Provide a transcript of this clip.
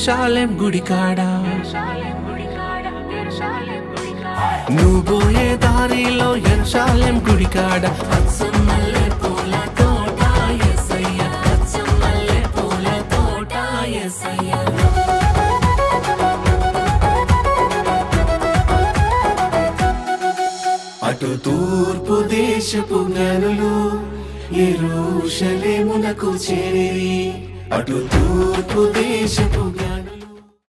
యెరూషలేం గుడికాడ నువ్వు పోయే దారిలో యెరూషలేం గుడికాడ అచ్చం మల్లె పూల తోట యేసయ్య అచ్చం మల్లె పూల తోట యేసయ్య అటు తూర్పు దేశపు జ్ఞానులు యెరూషలేమునకు చేరిరి అటు తూర్పు దేశపు